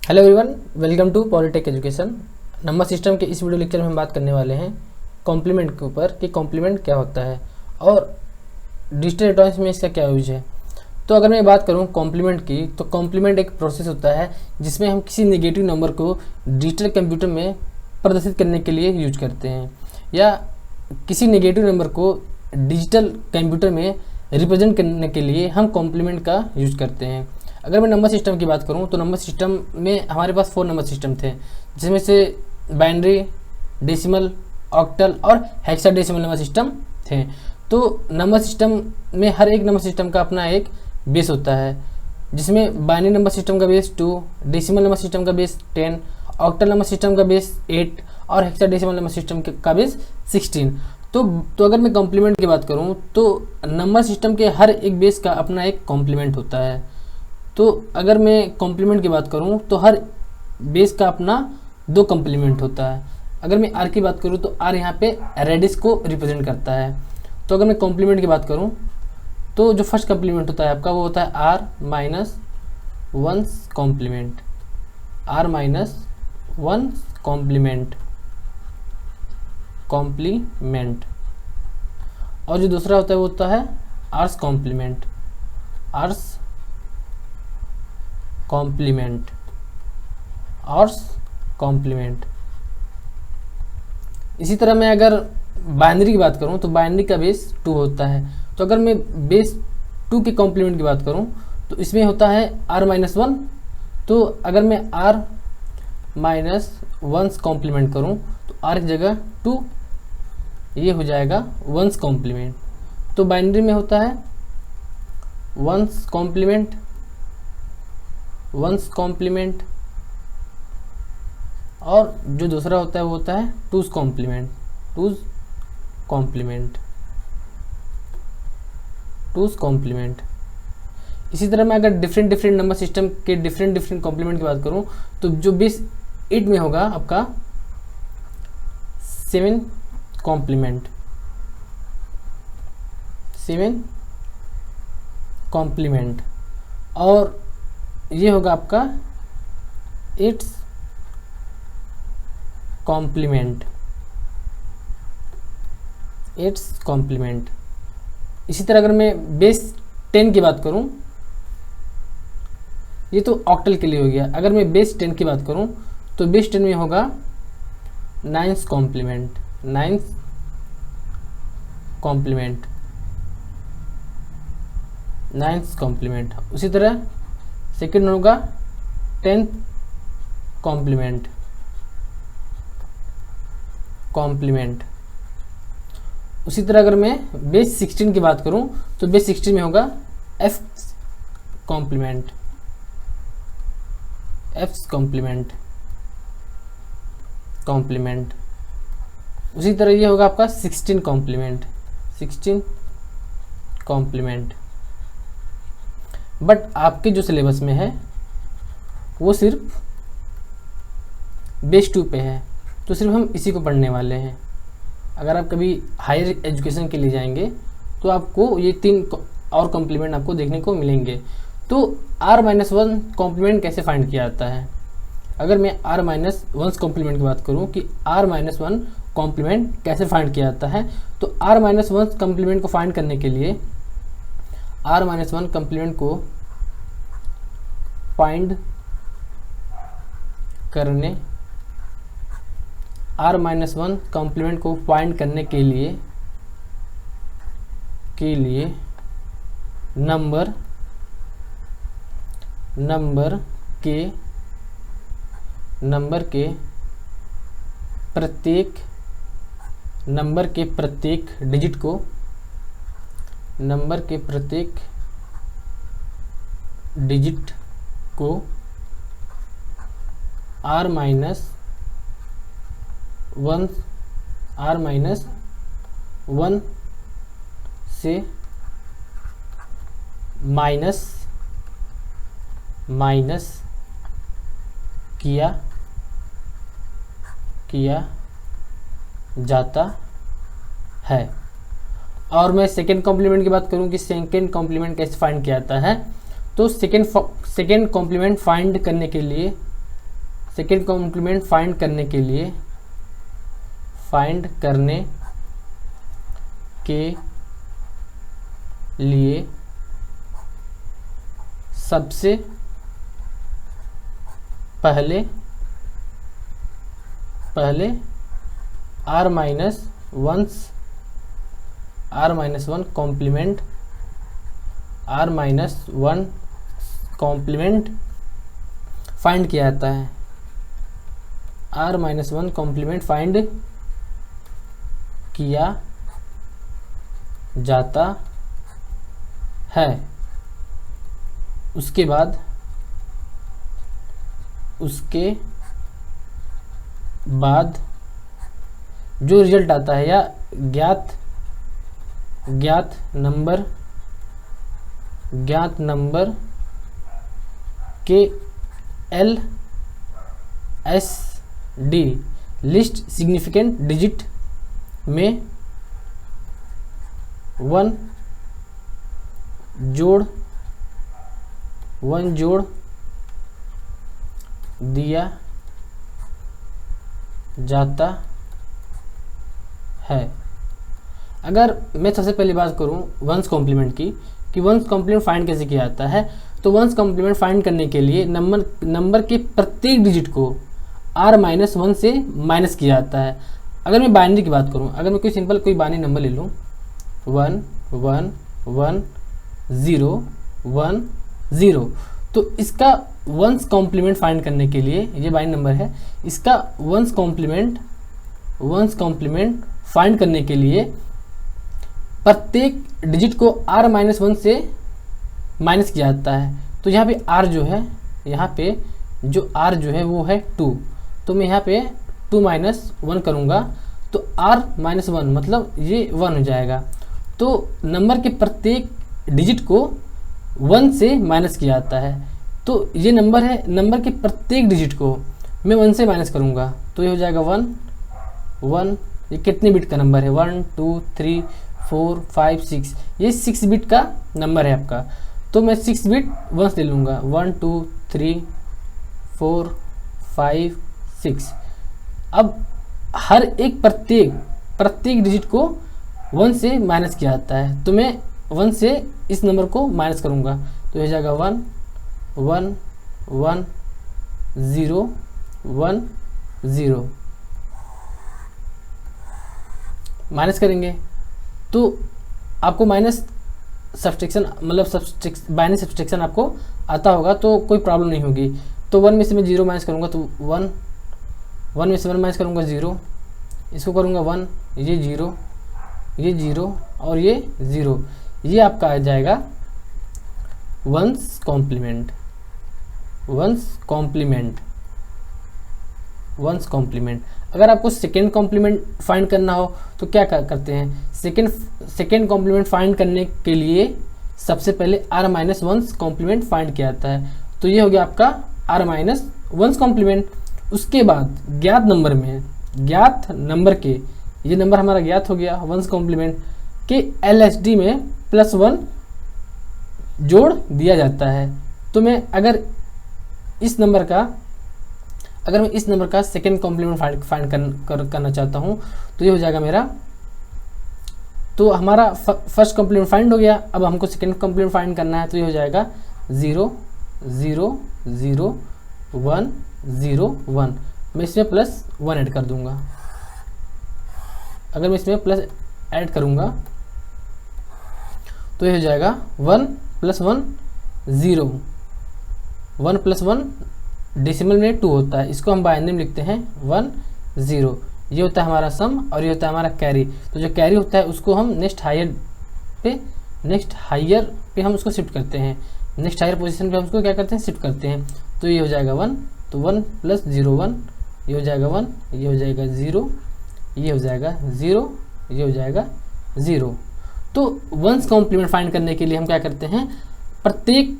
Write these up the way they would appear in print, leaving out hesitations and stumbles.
Hello everyone, welcome to Polytech education. Number system के इस video lecture में हम बात करने वाले हैं कॉम्प्लीमेंट के ऊपर कि कॉम्प्लीमेंट क्या होता है और डिजिटल इलेक्ट्रॉनिक्स में इसका क्या यूज है। तो अगर मैं बात करूं कॉम्प्लीमेंट की, तो कॉम्प्लीमेंट एक प्रोसेस होता है जिसमें हम किसी नेगेटिव नंबर को डिजिटल कंप्यूटर में प्रदर्शित करने के लिए यूज करते हैं, या किसी नेगेटिव नंबर को डिजिटल कंप्यूटर में रिप्रेजेंट करने के लिए हम कॉम्प्लीमेंट का यूज करते हैं। अगर मैं नंबर सिस्टम की बात करूं तो नंबर सिस्टम में हमारे पास 4 नंबर सिस्टम थे, जिसमें से बाइनरी, डेसिमल, ऑक्टल और हेक्साडेसिमल नंबर सिस्टम थे। तो नंबर सिस्टम में हर एक नंबर सिस्टम का अपना एक बेस होता है, जिसमें बाइनरी नंबर सिस्टम का बेस 2, डेसिमल नंबर सिस्टम का बेस 10, ऑक्टल नंबर सिस्टम का बेस 8 और हेक्साडेसिमल नंबर सिस्टम का बेस 16। तो अगर मैं कॉम्प्लीमेंट की बात करूं तो नंबर सिस्टम के हर एक बेस का अपना एक कॉम्प्लीमेंट होता है। तो अगर मैं कॉम्प्लीमेंट की बात करूं तो हर बेस का अपना 2 कॉम्प्लीमेंट होता है। अगर मैं आर की बात करूं तो आर यहाँ पे रेडिस को रिप्रेजेंट करता है। तो अगर मैं कॉम्प्लीमेंट की बात करूं तो जो फर्स्ट कॉम्प्लीमेंट होता है आपका वो होता है R minus 1 complement, R minus 1 complement और जो दूसरा होता है वो होता है R's complement, R's complement, R's complement. इसी तरह मैं अगर बाइनरी की बात करूं तो बाइनरी का बेस 2 होता है। तो अगर मैं बेस 2 के कॉम्प्लीमेंट की बात करूं तो इसमें होता है आर माइनस 1। तो अगर मैं आर माइनस 1 कॉम्प्लीमेंट करूं तो आर की जगह 2, ये हो जाएगा 1 कॉम्प्लीमेंट। तो बाइनरी में होता है 1 कॉम्प्लीमेंट, 1 कॉम्प्लीमेंट और जो दूसरा होता है वो होता है 2 कॉम्प्लीमेंट, 2 कॉम्प्लीमेंट, 2 कॉम्प्लीमेंट। इसी तरह मैं अगर डिफरेंट नंबर सिस्टम के डिफरेंट कॉम्प्लीमेंट की बात करूं तो जो बेस 8 में होगा आपका 7 कॉम्प्लीमेंट, 7 कॉम्प्लीमेंट और ये होगा आपका 8 कॉम्प्लीमेंट, 8 कॉम्प्लीमेंट। इसी तरह अगर मैं बेस 10 की बात करूं, ये तो ऑक्टल के लिए हो गया। अगर मैं बेस 10 की बात करूं तो बेस 10 में होगा 9 कॉम्प्लीमेंट, 9 कॉम्प्लीमेंट, 9 कॉम्प्लीमेंट। उसी तरह सेकेंड होगा 10 कॉम्प्लीमेंट, कॉम्प्लीमेंट। उसी तरह अगर मैं बेस 16 की बात करूं तो बेस 16 में होगा F complement, F complement, complement. उसी तरह ये होगा आपका 16 कॉम्प्लीमेंट, 16 कॉम्प्लीमेंट। बट आपके जो सिलेबस में है वो सिर्फ बेस 2 पे है, तो सिर्फ हम इसी को पढ़ने वाले हैं। अगर आप कभी हायर एजुकेशन के लिए जाएंगे तो आपको ये 3 और कॉम्प्लीमेंट आपको देखने को मिलेंगे। तो आर माइनस 1 कॉम्प्लीमेंट कैसे फाइंड किया जाता है। अगर मैं आर माइनस 1 कॉम्प्लीमेंट की बात करूं कि आर माइनस 1 कॉम्प्लीमेंट कैसे फाइंड किया जाता है, तो आर माइनस 1 कॉम्प्लीमेंट को फाइंड करने के लिए आर माइनस 1 कॉम्प्लीमेंट को फाइंड करने आर माइनस 1 कॉम्प्लीमेंट को फाइंड करने के लिए नंबर के प्रत्येक डिजिट को, नंबर के प्रत्येक डिजिट को आर माइनस 1 से माइनस किया जाता है। और मैं सेकेंड कॉम्प्लीमेंट की बात करूं कि सेकेंड कॉम्प्लीमेंट कैसे फाइंड किया जाता है, तो सेकेंड कॉम्प्लीमेंट फाइंड करने के लिए सेकेंड कॉम्प्लीमेंट फाइंड करने के लिए सबसे पहले r minus one complement find किया जाता है। r minus one complement find किया जाता है। उसके बाद जो रिजल्ट आता है या ज्ञात नंबर के LSD लिस्ट सिग्निफिकेंट डिजिट में 1 जोड़ दिया जाता है। अगर मैं सबसे पहली बात करूं वंस कॉम्प्लीमेंट की कि वंस कॉम्प्लीमेंट फाइंड कैसे किया जाता है, तो वंस कॉम्प्लीमेंट फाइंड करने के लिए नंबर के प्रत्येक डिजिट को r माइनस वन से माइनस किया जाता है। अगर मैं बाइनरी की बात करूं, अगर मैं कोई बाइनरी नंबर ले लूं 1 1 1 0 1 0, तो इसका वंस कॉम्प्लीमेंट फाइंड करने के लिए, ये बाइनरी नंबर है, इसका वंस कॉम्प्लीमेंट फाइंड करने के लिए प्रत्येक डिजिट को r माइनस वन से माइनस किया जाता है। तो यहाँ पे r जो है, r जो है वो है 2, तो मैं यहाँ पे 2 माइनस 1 करूँगा तो r माइनस 1 मतलब ये 1 हो जाएगा। तो नंबर के प्रत्येक डिजिट को 1 से माइनस किया जाता है। तो ये नंबर है, नंबर के प्रत्येक डिजिट को मैं 1 से माइनस करूँगा तो ये हो जाएगा 1 1। ये कितने बिट का नंबर है 1 2 3 4 5 6, ये 6 बिट का नंबर है आपका। तो मैं 6 बिट वंस ले लूँगा 1 2 3 4 5 6। अब हर एक प्रत्येक डिजिट को 1 से माइनस किया जाता है, तो मैं 1 से इस नंबर को माइनस करूँगा तो हो जाएगा 1 1 1 0 1 0। माइनस करेंगे तो आपको माइनस सब्सट्रैक्शन मतलब बाइनरी सब्सट्रैक्शन आपको आता होगा, तो कोई प्रॉब्लम नहीं होगी। तो 1 में से मैं 0 माइनस करूँगा तो 1 में से 1 माइनस करूँगा 0, इसको करूँगा 1, ये 0 और ये 0, ये आपका आ जाएगा वंस कॉम्प्लीमेंट। अगर आपको सेकेंड कॉम्प्लीमेंट फाइंड करना हो तो क्या करते हैं, सेकेंड कॉम्प्लीमेंट फाइंड करने के लिए सबसे पहले r minus one's complement find किया जाता है। तो ये हो गया आपका r माइनस वंस कॉम्प्लीमेंट। उसके बाद ज्ञात नंबर के, ये नंबर हमारा ज्ञात हो गया वंस कॉम्प्लीमेंट के LSD में +1 जोड़ दिया जाता है। तो मैं अगर इस नंबर का सेकेंड कॉम्प्लीमेंट फाइंड करना चाहता हूँ तो ये हो जाएगा मेरा, तो हमारा फर्स्ट कॉम्प्लीमेंट फाइंड हो गया। अब हमको सेकेंड कॉम्प्लीमेंट फाइंड करना है तो ये हो जाएगा 0 0 0 1 0 1। मैं इसमें +1 ऐड कर दूंगा। अगर मैं इसमें प्लस ऐड करूंगा तो ये हो जाएगा 1 + 1 0। 1 + 1 डेसिमल में 2 होता है, इसको हम बाइनरी में लिखते हैं 1 0। ये होता है हमारा सम और ये होता है हमारा कैरी। तो जो कैरी होता है उसको हम नेक्स्ट हायर पे हम उसको शिफ्ट करते हैं, नेक्स्ट हायर पोजीशन पे हम उसको क्या करते हैं, शिफ्ट करते हैं। तो ये हो जाएगा 1, तो 1 + 0 1, ये हो जाएगा 1, ये हो जाएगा 0, ये हो जाएगा 0, ये हो जाएगा 0। तो वंस कॉम्प्लीमेंट फाइंड करने के लिए हम क्या करते हैं, प्रत्येक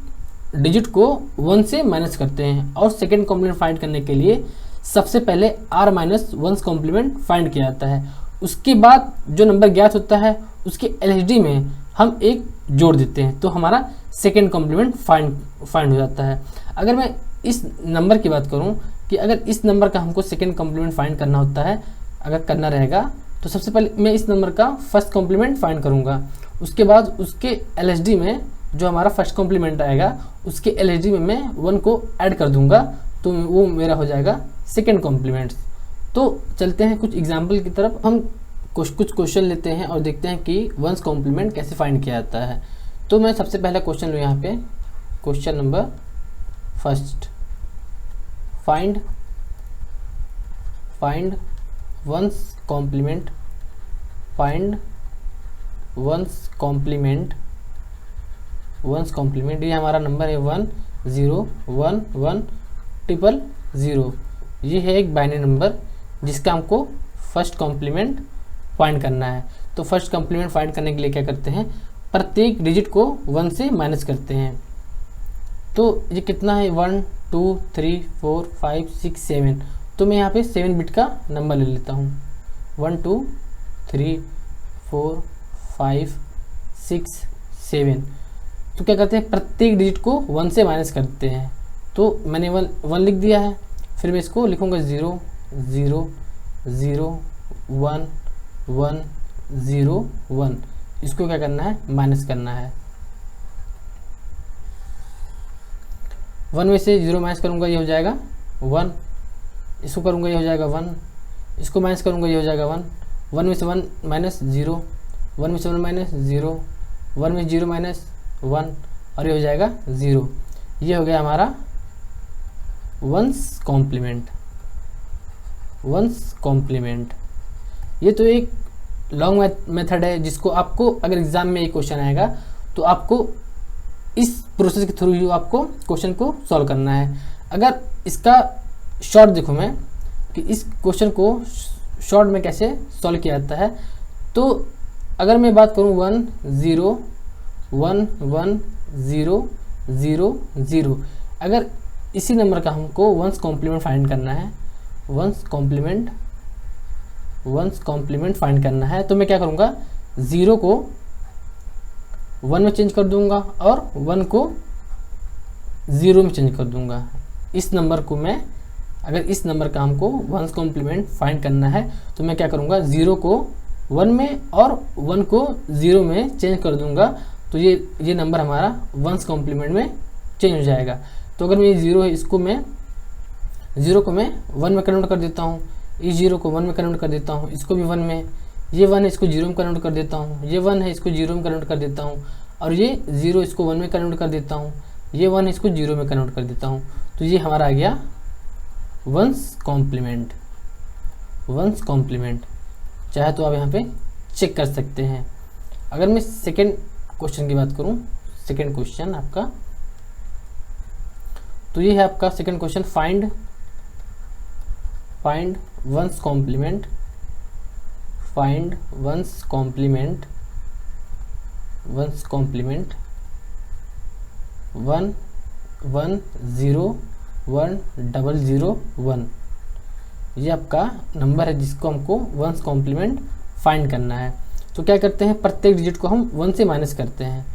डिजिट को 1 से माइनस करते हैं। और सेकेंड कॉम्प्लीमेंट फाइंड करने के लिए सबसे पहले r minus one's complement find किया जाता है। उसके बाद जो नंबर ज्ञात होता है उसके LSD में हम एक जोड़ देते हैं, तो हमारा सेकेंड कॉम्प्लीमेंट फाइंड हो जाता है। अगर मैं इस नंबर की बात करूं कि अगर इस नंबर का हमको सेकेंड कॉम्प्लीमेंट फाइंड करना होता है, अगर करना रहेगा तो सबसे पहले मैं इस नंबर का फर्स्ट कॉम्प्लीमेंट फाइंड करूँगा, उसके बाद उसके LHD में जो हमारा फर्स्ट कॉम्प्लीमेंट आएगा उसके LHD में मैं 1 को ऐड कर दूंगा, तो वो मेरा हो जाएगा सेकेंड कॉम्प्लीमेंट्स। तो चलते हैं कुछ एग्जाम्पल की तरफ, हम कुछ क्वेश्चन लेते हैं और देखते हैं कि 1's कॉम्प्लीमेंट कैसे फाइंड किया जाता है। तो मैं सबसे पहला क्वेश्चन लूँ यहाँ पे, question number first, find 1's complement, find 1's complement. ये हमारा नंबर है 1 0 1 1 0 0। ये है एक बाइनरी नंबर जिसका हमको फर्स्ट कॉम्प्लीमेंट फाइंड करना है। तो फर्स्ट कॉम्प्लीमेंट फाइंड करने के लिए क्या करते हैं, प्रत्येक डिजिट को 1 से माइनस करते हैं। तो ये कितना है 1 2 3 4 5 6 7, तो मैं यहाँ पे 7 बिट का नंबर ले लेता हूँ, 1 2 3 4 5 6 7। तो क्या करते हैं, प्रत्येक डिजिट को 1 से माइनस करते हैं। तो मैंने 1 लिख दिया है, फिर मैं इसको लिखूँगा 0 0 0 1 1 0 1। इसको क्या करना है, माइनस करना है। 1 में से 0 माइनस करूँगा, ये हो जाएगा 1। इसको करूँगा, ये हो जाएगा 1। इसको माइनस करूँगा, ये हो जाएगा 1। 1 में से 1 माइनस 0, 1 में से 1 माइनस 0, 1 में 0 माइनस 1, और ये हो जाएगा 0। ये हो गया हमारा 1's कॉम्प्लीमेंट। ये तो एक लॉन्ग मेथड है जिसको आपको अगर एग्जाम में एक क्वेश्चन आएगा तो आपको इस प्रोसेस के थ्रू ही आपको क्वेश्चन को सॉल्व करना है। अगर इसका शॉर्ट देखो मैं कि इस क्वेश्चन को शॉर्ट में कैसे सॉल्व किया जाता है, तो अगर मैं बात करूँ 1 0 1 1 0 0 0, अगर इसी नंबर का हमको 1's कॉम्प्लीमेंट फाइंड करना है, 1's कॉम्प्लीमेंट फाइंड करना है, तो मैं क्या करूँगा, 0 को 1 में चेंज कर दूंगा और 1 को 0 में चेंज कर दूंगा। इस नंबर को मैं, अगर इस नंबर का हमको 1's कॉम्प्लीमेंट फाइंड करना है तो मैं क्या करूँगा, 0 को 1 में और 1 को 0 में चेंज कर दूंगा, तो ये नंबर हमारा 1's कॉम्प्लीमेंट में चेंज हो जाएगा। तो अगर ये 0 है, इसको मैं 0 को मैं 1 में कन्वर्ट कर देता हूँ, इस 0 को 1 में कन्वर्ट कर देता हूँ, इसको भी 1 में, ये 1 है इसको 0 में कन्वर्ट कर देता हूँ, ये 1 है इसको 0 में कन्वर्ट कर देता हूँ, और ये 0 इसको 1 में कन्वर्ट कर देता हूँ, ये 1 है इसको 0 में कन्वर्ट कर देता हूँ। तो ये हमारा आ गया 1's कॉम्प्लीमेंट। चाहे तो आप यहाँ पे चेक कर सकते हैं। अगर मैं सेकेंड क्वेश्चन की बात करूँ, सेकेंड क्वेश्चन आपका, तो ये है आपका second question, find 1's complement, find 1's complement 1 1 0 1 0 0 1। ये आपका नंबर है जिसको हमको 1's कॉम्प्लीमेंट फाइंड करना है। तो क्या करते हैं, प्रत्येक डिजिट को हम 1 से माइनस करते हैं।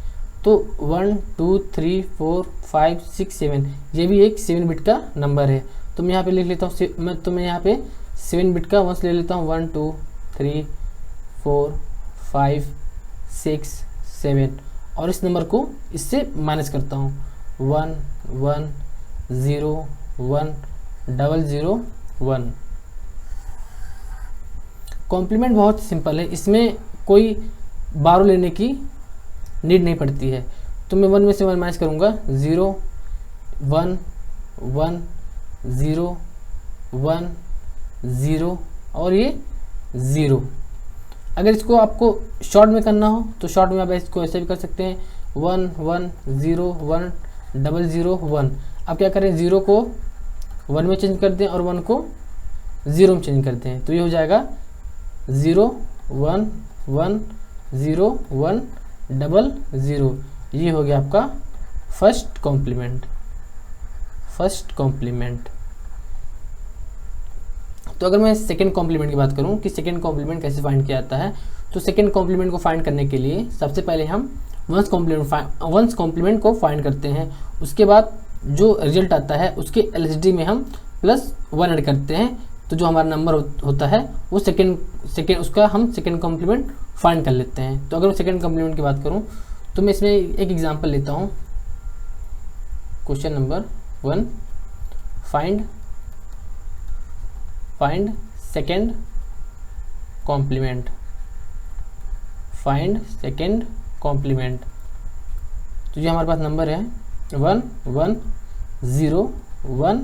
तो 1 2 3 4 5 6 7, ये भी एक 7 बिट का नंबर है। तो मैं यहाँ पे लिख लेता हूँ, मैं यहाँ पे 7 बिट का 1 ले लेता हूँ, 1 2 3 4 5 6 7, और इस नंबर को इससे माइनस करता हूँ, 1 1 0 1 0 1। कॉम्प्लीमेंट बहुत सिंपल है, इसमें कोई बारो लेने की नीड नहीं पड़ती है। तो मैं 1 में से 1 माइनस करूँगा, 0 1 1 0 1 0, और ये 0। अगर इसको आपको शॉर्ट में करना हो तो शॉर्ट में आप इसको ऐसे भी कर सकते हैं, 1 1 0 1 0 1। आप क्या करें, 0 को 1 में चेंज कर दें और 1 को 0 में चेंज कर दें, तो ये हो जाएगा 0 1 1 0 1 0। ये हो गया आपका फर्स्ट कॉम्प्लीमेंट। तो अगर मैं सेकेंड कॉम्प्लीमेंट की बात करूं कि सेकेंड कॉम्प्लीमेंट कैसे फाइंड किया जाता है, तो सेकेंड कॉम्प्लीमेंट को फाइंड करने के लिए सबसे पहले हम 1's कॉम्प्लीमेंट को फाइंड करते हैं। उसके बाद जो रिजल्ट आता है उसके LHD में हम प्लस 1 ऐड करते हैं तो जो हमारा नंबर होता है वो सेकेंड उसका हम सेकेंड कॉम्प्लीमेंट फाइंड कर लेते हैं। तो अगर मैं सेकेंड कॉम्प्लीमेंट की बात करूं तो मैं इसमें एक एग्जांपल लेता हूं। Question number 1, find second complement. Find second complement. तो ये हमारे पास नंबर है 1 1 0 1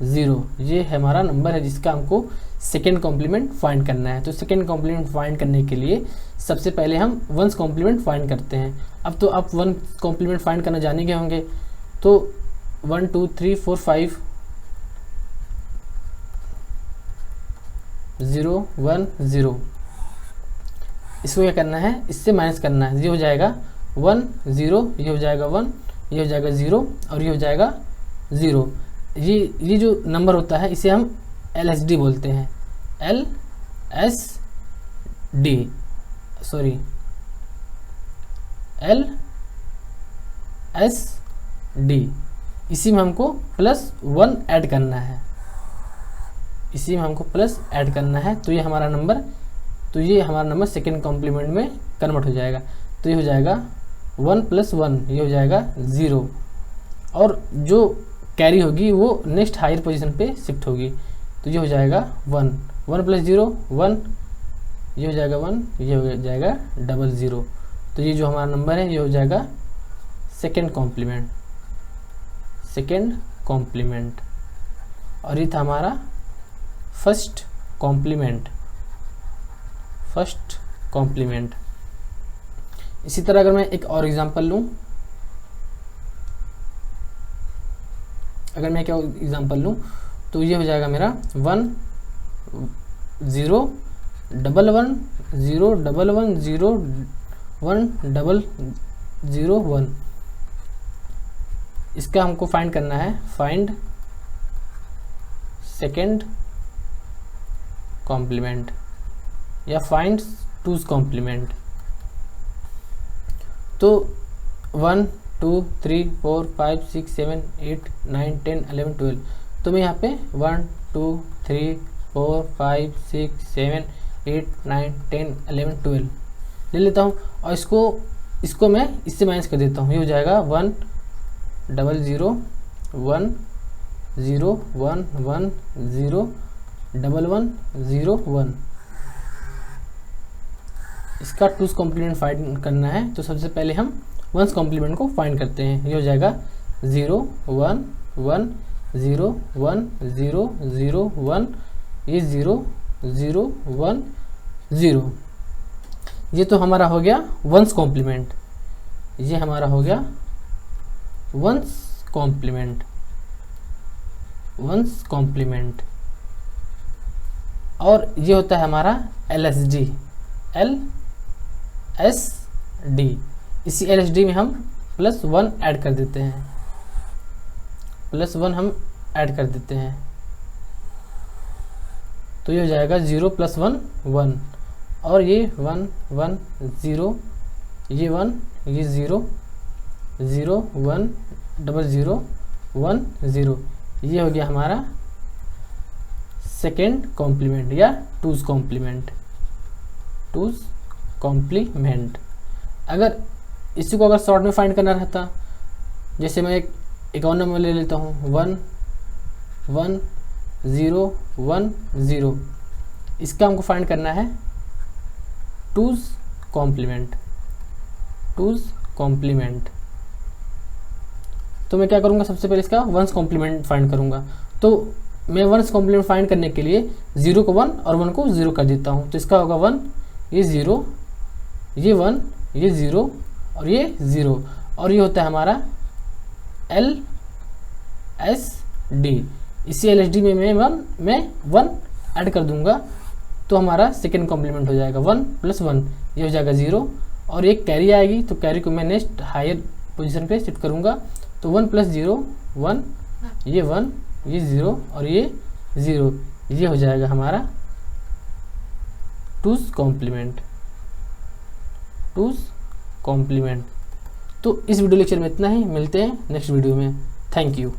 0। ये हमारा नंबर है जिसका हमको सेकेंड कॉम्प्लीमेंट फाइंड करना है। तो सेकेंड कॉम्प्लीमेंट फाइंड करने के लिए सबसे पहले हम वंस कॉम्प्लीमेंट फाइंड करते हैं। अब तो आप वन कॉम्प्लीमेंट फाइंड करना जाने गए होंगे। तो 1 2 3 4 5 0 1 0, इसको क्या करना है, इससे माइनस करना है। ये हो जाएगा 1 0, ये हो जाएगा 1, ये हो जाएगा 0 और ये हो जाएगा 0। ये जो नंबर होता है इसे हम LSD बोलते हैं। LSD, sorry LSD। इसी में हमको +1 ऐड करना है। इसी में हमको प्लस ऐड करना है। तो ये हमारा नंबर सेकेंड कॉम्प्लीमेंट में कन्वर्ट हो जाएगा। तो ये हो जाएगा 1 + 1, ये हो जाएगा 0 और जो कैरी होगी वो नेक्स्ट हायर पोजीशन पे शिफ्ट होगी। तो ये हो जाएगा 1 1 + 0 1, ये हो जाएगा 1, ये हो जाएगा 00। तो ये जो हमारा नंबर है ये हो जाएगा सेकेंड कॉम्प्लीमेंट। और ये था हमारा फर्स्ट कॉम्प्लीमेंट। इसी तरह अगर मैं एक और एग्जांपल लूँ, तो ये हो जाएगा मेरा 1 0 1 1 0 1 1 0 1 0 1। इसका हमको फाइंड करना है, फाइंड सेकेंड कॉम्प्लीमेंट या फाइंड टूज कॉम्प्लीमेंट। तो 1 2 3 4 5 6 7 8 9 10 11 12। तो मैं यहाँ पे 1 2 3 4 5 6 7 8 9 10 11 12 ले लेता हूँ और इसको मैं इससे माइनस कर देता हूँ। ये हो जाएगा 1 0 0 1 0 1 1 0 1 1 0 1। इसका टूज कॉम्प्लीमेंट फाइंड करना है। तो सबसे पहले हम वंस कॉम्प्लीमेंट को फाइंड करते हैं। ये हो जाएगा 0 1 1 0 1 0 0 1, ये 0 0 1 0। ये तो हमारा हो गया वंस कॉम्प्लीमेंट। ये हमारा हो गया वंस कॉम्प्लीमेंट। और ये होता है हमारा LSD। इसी LSD में हम +1 ऐड कर देते हैं। तो ये हो जाएगा 0 + 1 1 और ये 1 1 0, ये 1, ये 0 0 1 0 1 0। ये हो गया हमारा सेकेंड कॉम्प्लीमेंट या टूज कॉम्प्लीमेंट। अगर इसी को अगर शॉर्ट में फाइंड करना रहता, जैसे मैं एक और नंबर ले लेता हूँ 1 1 0 1 0। इसका हमको फाइंड करना है टूज कॉम्प्लीमेंट। तो मैं क्या करूँगा, सबसे पहले इसका वंस कॉम्प्लीमेंट फाइंड करूँगा। तो मैं वंस कॉम्प्लीमेंट फाइंड करने के लिए 0 को 1 और 1 को 0 कर देता हूँ। तो इसका होगा 1, ये 0, ये 1, ये 0 और ये 0। और ये होता है हमारा LSD। इसी LSD में मैं 1 ऐड कर दूंगा तो हमारा सेकेंड कॉम्प्लीमेंट हो जाएगा 1 + 1, ये हो जाएगा 0 और एक कैरी आएगी। तो कैरी को मैं नेक्स्ट हायर पोजीशन पे शिफ्ट करूंगा। तो 1 + 0 1, ये 1, ये 0 और ये 0। ये हो जाएगा हमारा टूज कॉम्प्लीमेंट। तो इस वीडियो लेक्चर में इतना ही, मिलते हैं नेक्स्ट वीडियो में। Thank you.